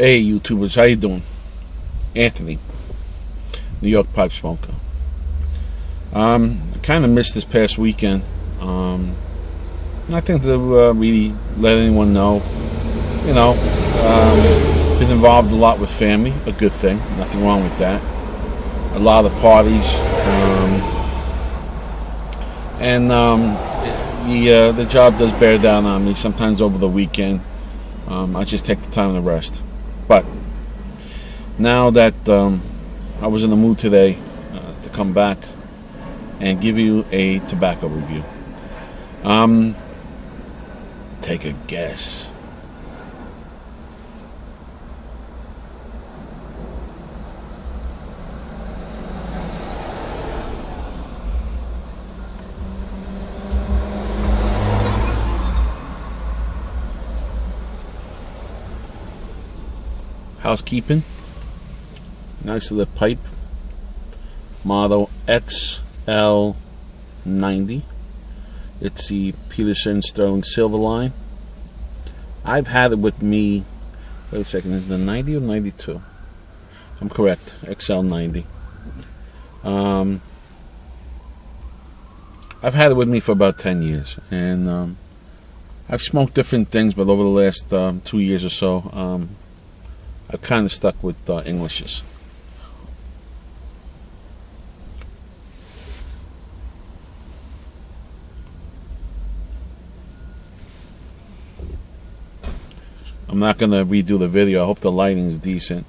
Hey YouTubers, how you doing? Anthony, New York pipe smoker. I kind of missed this past weekend. I think to really let anyone know, been involved a lot with family, a good thing, nothing wrong with that. A lot of parties, and the job does bear down on me. Sometimes over the weekend, I just take the time to rest. But now that I was in the mood today to come back and give you a tobacco review. Take a guess. Housekeeping. Nice little pipe. Model XL90. It's the Peterson Sterling Silver line. I've had it with me. Wait a second, is it the 90 or 92? I'm correct. XL90. I've had it with me for about 10 years, and I've smoked different things, but over the last 2 years or so, I've kind of stuck with Englishes. I'm not going to redo the video. I hope the lighting is decent.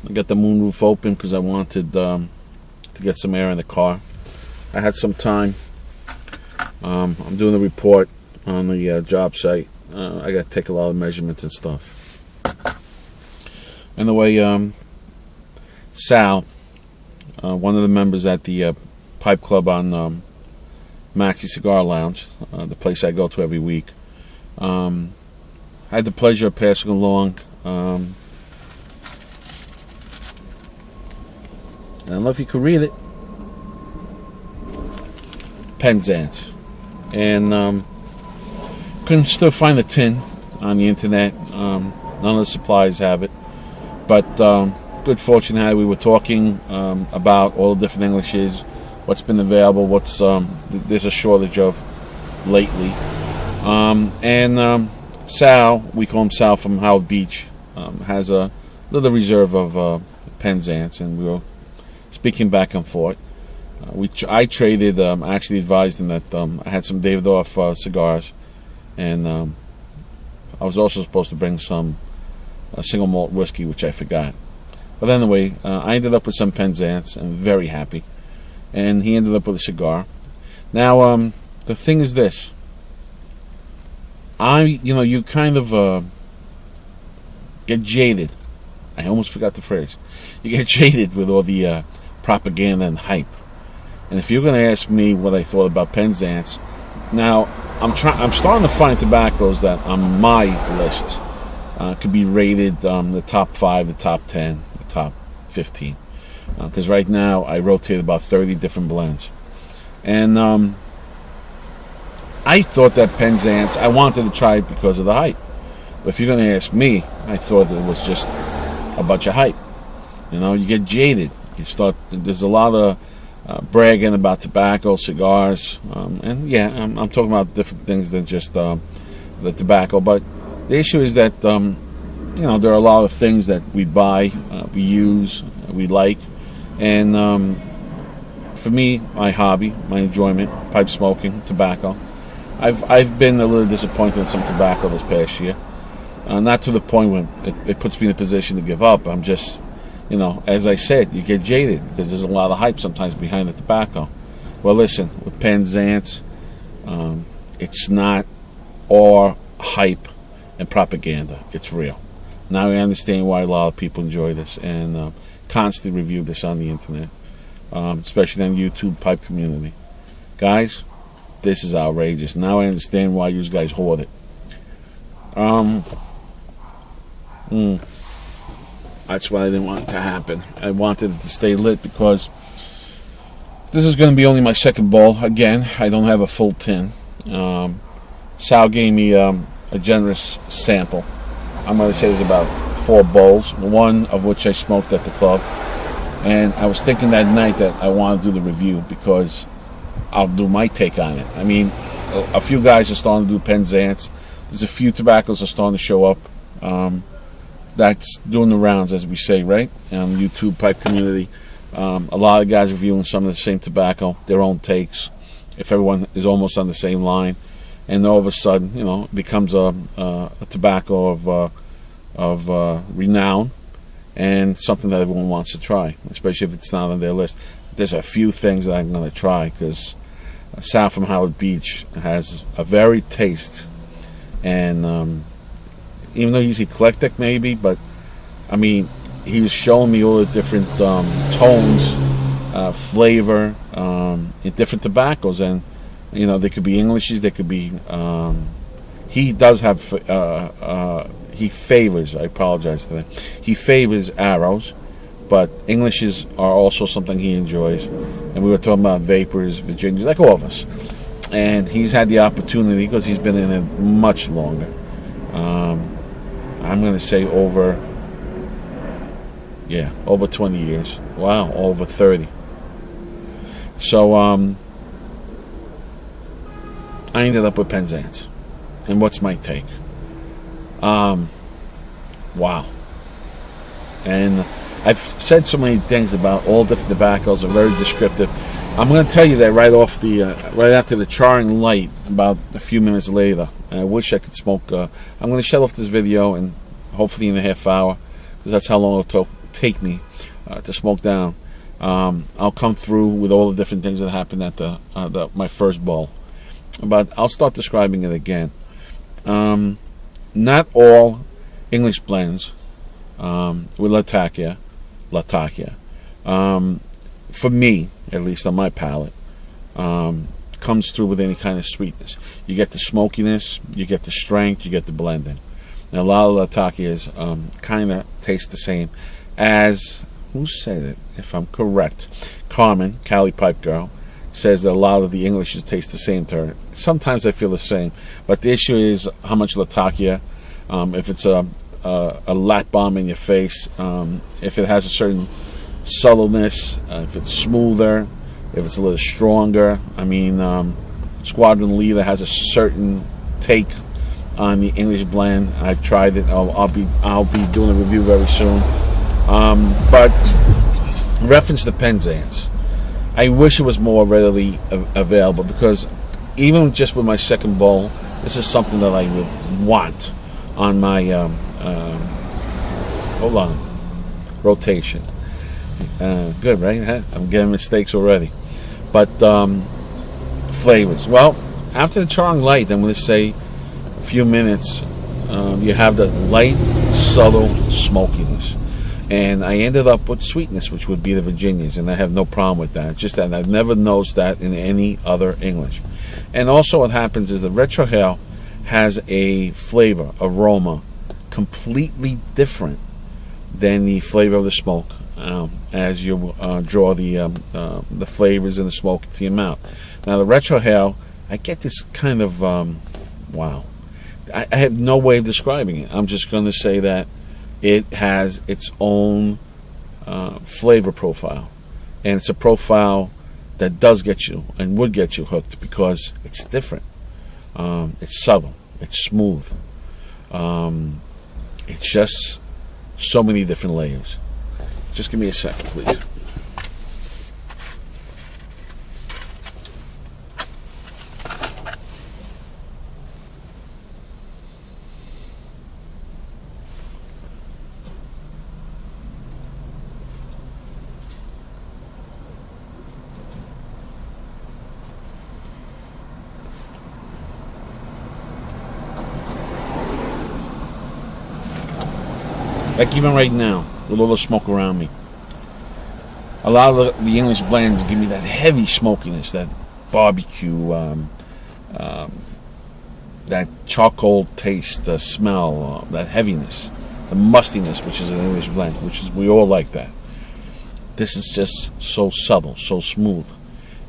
I got the moonroof open because I wanted to get some air in the car. I had some time. I'm doing a report on the job site. I got to take a lot of measurements and stuff. Anyway, Sal, one of the members at the Pipe Club on Maxi Cigar Lounge, the place I go to every week, I had the pleasure of passing along. I don't know if you could read it. PENZANCE. And couldn't still find the tin on the internet. None of the supplies have it. But good fortune had we were talking about all the different Englishes, what's been available, what's there's a shortage of lately. Sal, we call him Sal from Howard Beach, has a little reserve of PENZANCE, and we were speaking back and forth. I traded. I actually advised him that I had some Davidoff cigars, and I was also supposed to bring some single malt whiskey, which I forgot. But anyway, I ended up with some PENZANCE. I'm very happy, and he ended up with a cigar. Now, the thing is this. You kind of get jaded. I almost forgot the phrase. You get jaded with all the propaganda and hype. And if you're going to ask me what I thought about PENZANCE, now I'm starting to find tobaccos that on my list could be rated the top 5, the top 10, the top 15. Because right now I rotate about 30 different blends, and I thought that PENZANCE, I wanted to try it because of the hype. But if you're going to ask me, I thought it was just a bunch of hype. You get jaded. There's a lot of bragging about tobacco, cigars, and yeah, I'm talking about different things than just the tobacco. But the issue is that, there are a lot of things that we buy, we use, we like, and for me, my hobby, my enjoyment, pipe smoking, tobacco, I've been a little disappointed in some tobacco this past year. Not to the point where it puts me in a position to give up. I'm just, as I said, you get jaded because there's a lot of hype sometimes behind the tobacco. Well, listen, with PENZANCE, it's not all hype and propaganda. It's real. Now I understand why a lot of people enjoy this and constantly review this on the internet, especially on the YouTube pipe community. Guys, this is outrageous. Now I understand why you guys hoard it. That's why I didn't want it to happen. I wanted it to stay lit because this is going to be only my second bowl. Again, I don't have a full tin. Sal gave me a generous sample. I'm going to say there's about 4 bowls, one of which I smoked at the club. And I was thinking that night that I want to do the review because I'll do my take on it. I mean, a few guys are starting to do Penzance. There's a few tobaccos are starting to show up. That's doing the rounds, as we say, right? YouTube pipe community. A lot of guys reviewing some of the same tobacco, their own takes. If everyone is almost on the same line, and all of a sudden, it becomes a tobacco of renown and something that everyone wants to try, especially if it's not on their list. There's a few things that I'm going to try because Sal from Howard Beach has a varied taste, and even though he's eclectic maybe, but I mean, he was showing me all the different tones, flavor in different tobaccos, and they could be Englishes, they could be he does have he favors, I apologize to that, he favors arrows, but Englishes are also something he enjoys. And we were talking about vapors, Virginias, like all of us. And he's had the opportunity because he's been in it much longer. I'm going to say over 20 years. Wow, over 30. So I ended up with Penzance. And what's my take? Wow. And I've said so many things about all different tobaccos, are very descriptive. I'm going to tell you that right off the right after the charring light, about a few minutes later. And I wish I could smoke. I'm going to shut off this video, and hopefully in a half hour, because that's how long it'll take me to smoke down. I'll come through with all the different things that happened at my first bowl, but I'll start describing it again. Not all English blends with Latakia. For me, at least on my palate, comes through with any kind of sweetness. You get the smokiness, you get the strength, you get the blending. And a lot of Latakias kind of taste the same as, who said it, if I'm correct? Carmen, Cali Pipe Girl, says that a lot of the Englishes taste the same to her. Sometimes I feel the same, but the issue is how much Latakia, if it's a lat bomb in your face, if it has a certain subtleness, if it's smoother, if it's a little stronger. I mean, Squadron Leader has a certain take on the English blend. I've tried it. I'll be doing a review very soon. But reference to Penzance, I wish it was more readily available, because even just with my second bowl, this is something that I would want on my rotation. Good, right? I'm getting mistakes already. But flavors. Well, after the charring light, I'm going to say a few minutes, you have the light, subtle smokiness. And I ended up with sweetness, which would be the Virginias, and I have no problem with that. Just that I've never noticed that in any other English. And also what happens is the retrohale has a flavor, aroma, completely different than the flavor of the smoke, as you draw the flavors and the smoke to your mouth. Now the retrohale, I get this kind of wow. I have no way of describing it. I'm just going to say that it has its own flavor profile, and it's a profile that does get you and would get you hooked because it's different. It's subtle. It's smooth. It's just so many different layers. Just give me a second, please. Like even right now, with all the smoke around me, a lot of the English blends give me that heavy smokiness, that barbecue, that charcoal taste, the smell, that heaviness, the mustiness, which is an English blend, which is, we all like that. This is just so subtle, so smooth,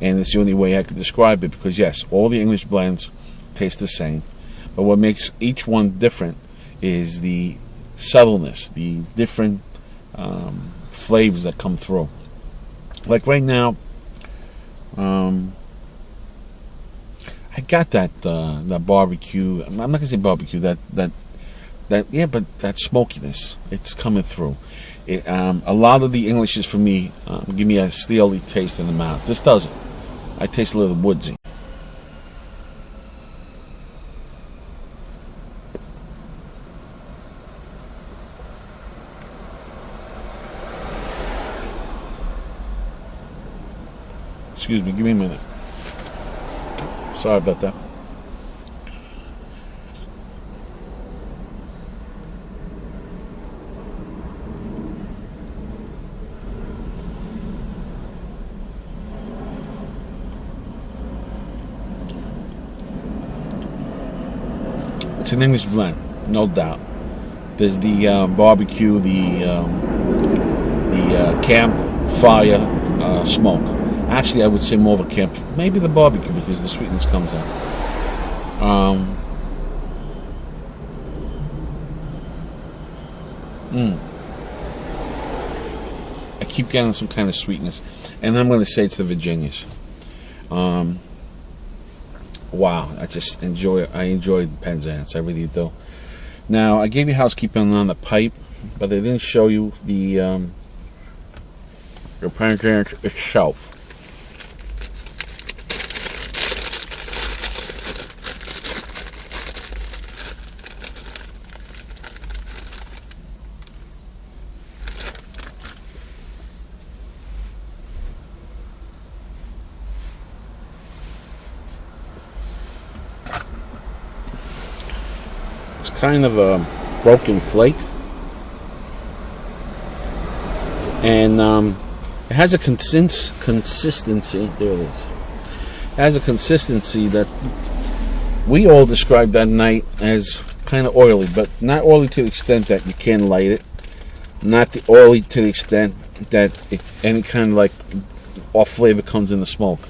and it's the only way I could describe it, because yes, all the English blends taste the same, but what makes each one different is the subtleness, the different flavors that come through. Like right now, I got that barbecue. I'm not gonna say barbecue. But that smokiness. It's coming through. A lot of the Englishes for me give me a steely taste in the mouth. This doesn't. I taste a little woodsy. Excuse me, give me a minute. Sorry about that. It's an English blend, no doubt. There's the barbecue, the campfire smoke. Actually, I would say more of a camp. Maybe the barbecue because the sweetness comes out. I keep getting some kind of sweetness, and I'm going to say it's the Virginias. Wow, I enjoy Penzance. I really do. Now, I gave you housekeeping on the pipe, but I didn't show you the Penzance itself. Kind of a broken flake, and it has a consistency. There it is. It has a consistency that we all described that night as kind of oily, but not oily to the extent that you can't light it. Not the oily to the extent that any kind of like off flavor comes in the smoke.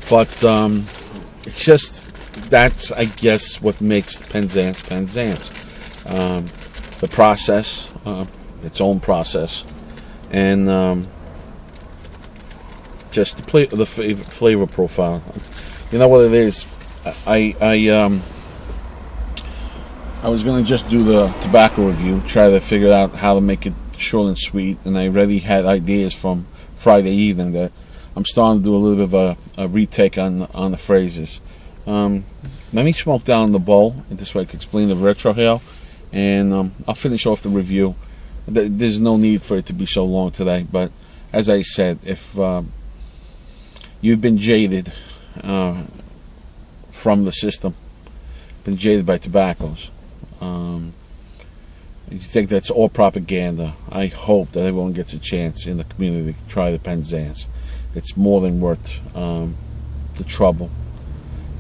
But it's just. That's, I guess, what makes Penzance. The process, its own process, and just the flavor profile. You know what it is? I was going to just do the tobacco review, try to figure out how to make it short and sweet, and I already had ideas from Friday evening that I'm starting to do a little bit of a retake on the phrases. Let me smoke down the bowl, and this way I can explain the retrohale, and I'll finish off the review. There's no need for it to be so long today, but as I said, if you've been jaded from the system, been jaded by tobaccos, you think that's all propaganda, I hope that everyone gets a chance in the community to try the Penzance. It's more than worth the trouble.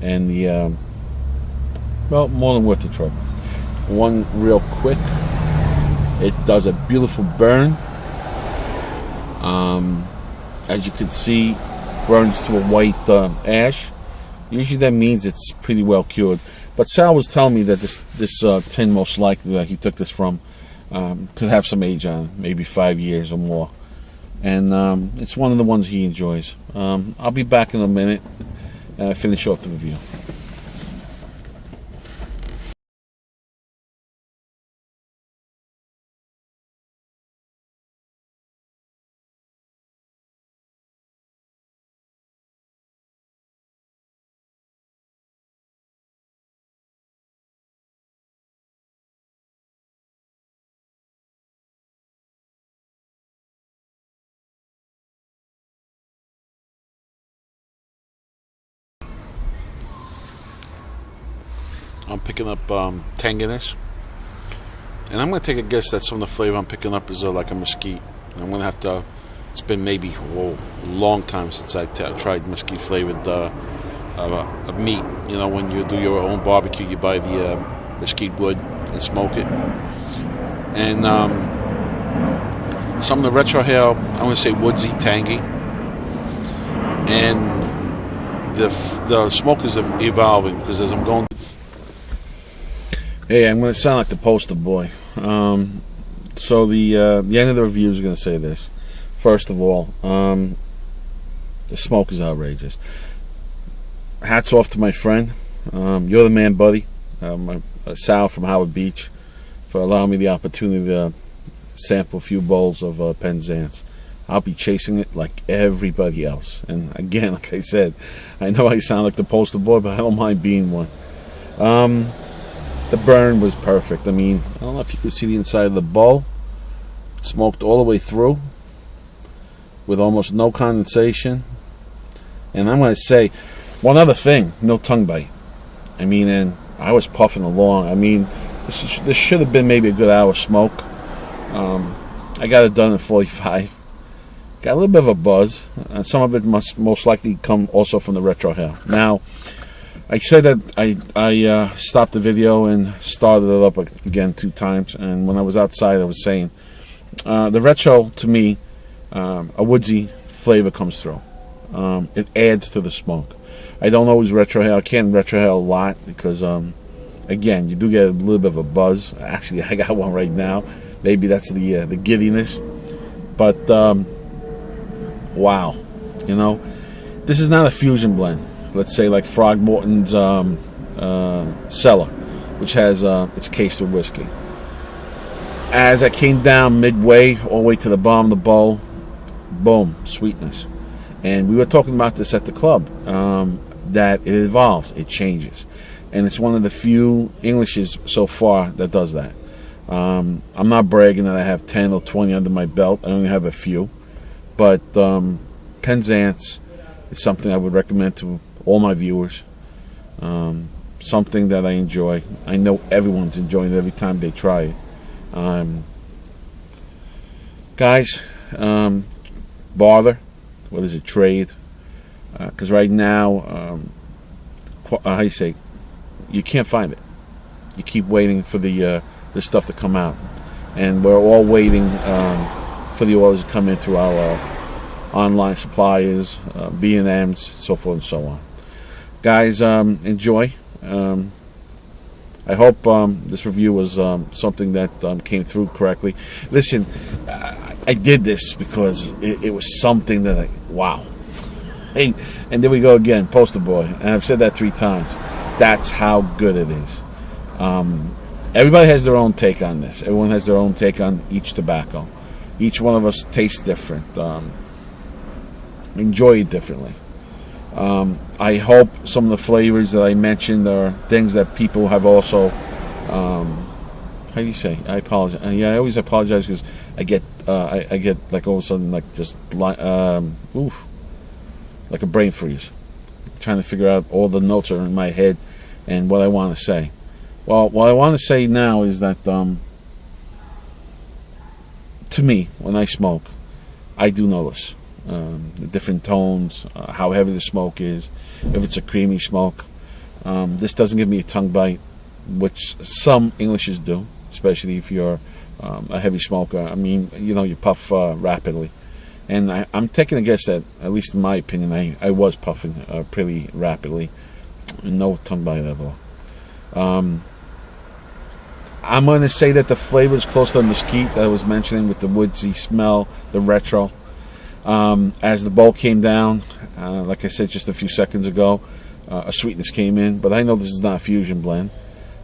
And more than worth the trouble. One real quick, it does a beautiful burn. As you can see, burns to a white ash. Usually that means it's pretty well cured. But Sal was telling me that this tin, most likely that he took this from, could have some age on it, maybe 5 years or more. And it's one of the ones he enjoys. I'll be back in a minute. Finish off the review. I'm picking up tanginess, and I'm going to take a guess that some of the flavor I'm picking up is like a mesquite. And I'm going to have to. It's been maybe a long time since I tried mesquite flavored meat. You know, when you do your own barbecue, you buy the mesquite wood and smoke it. And some of the retrohale, I'm going to say woodsy, tangy, and the smoke is evolving because as I'm going. Hey, I'm going to sound like the poster boy. So the end of the review is going to say this. First of all, the smoke is outrageous. Hats off to my friend. You're the man, buddy. Sal from Howard Beach, for allowing me the opportunity to sample a few bowls of PENZANCE. I'll be chasing it like everybody else. And again, like I said, I know I sound like the poster boy, but I don't mind being one. The burn was perfect. I mean, I don't know if you could see the inside of the bowl. Smoked all the way through with almost no condensation. And I'm going to say one other thing, no tongue bite. I mean, and I was puffing along. I mean, this should have been maybe a good hour smoke. I got it done in 45. Got a little bit of a buzz. And some of it must most likely come also from the retrohale. Now, I said that I stopped the video and started it up again 2 times. And when I was outside, I was saying, the retro, to me, a woodsy flavor comes through. It adds to the smoke. I don't always retrohale. I can't retrohale a lot because, again, you do get a little bit of a buzz. Actually, I got one right now. Maybe that's the giddiness. But, wow. You know, this is not a fusion blend. Let's say like Frogmorton's Cellar, which has it's cased with whiskey. As I came down midway, all the way to the bottom of the bowl, boom, sweetness. And we were talking about this at the club, that it evolves, it changes. And it's one of the few Englishes so far that does that. I'm not bragging that I have 10 or 20 under my belt. I only have a few. But PENZANCE is something I would recommend to all my viewers. Something that I enjoy. I know everyone's enjoying it every time they try it. Guys, bother. What is it? Trade. Because right now, how do you say? You can't find it. You keep waiting for the stuff to come out, and we're all waiting for the orders to come in through our online suppliers, B&Ms, so forth and so on. Guys, enjoy. I hope this review was something that came through correctly. Listen, I did this because it was something that wow. Hey, and there we go again, poster boy. And I've said that 3 times. That's how good it is. Everybody has their own take on this. Everyone has their own take on each tobacco. Each one of us tastes different. Enjoy it differently. I hope some of the flavors that I mentioned are things that people have also. How do you say? I apologize. Yeah, I always apologize because I get like all of a sudden like just like a brain freeze, trying to figure out all the notes are in my head and what I want to say. Well, what I want to say now is that to me, when I smoke, I do notice the different tones, how heavy the smoke is, if it's a creamy smoke. This doesn't give me a tongue bite, which some Englishes do, especially if you're a heavy smoker. I mean, you know, you puff rapidly. And I'm taking a guess that, at least in my opinion, I was puffing pretty rapidly. No tongue bite at all. I'm going to say that the flavor is close to the mesquite that I was mentioning with the woodsy smell, the retro. As the bowl came down, like I said just a few seconds ago, a sweetness came in. But I know this is not a fusion blend.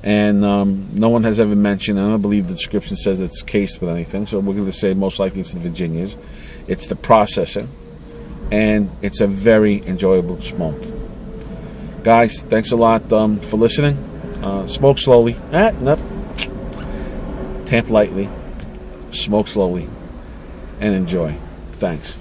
And no one has ever mentioned, I don't believe the description says it's cased with anything, so we're going to say most likely it's the Virginias. It's the processing, and it's a very enjoyable smoke. Guys, thanks a lot for listening. Smoke slowly. No. Tamp lightly. Smoke slowly. And enjoy. Thanks.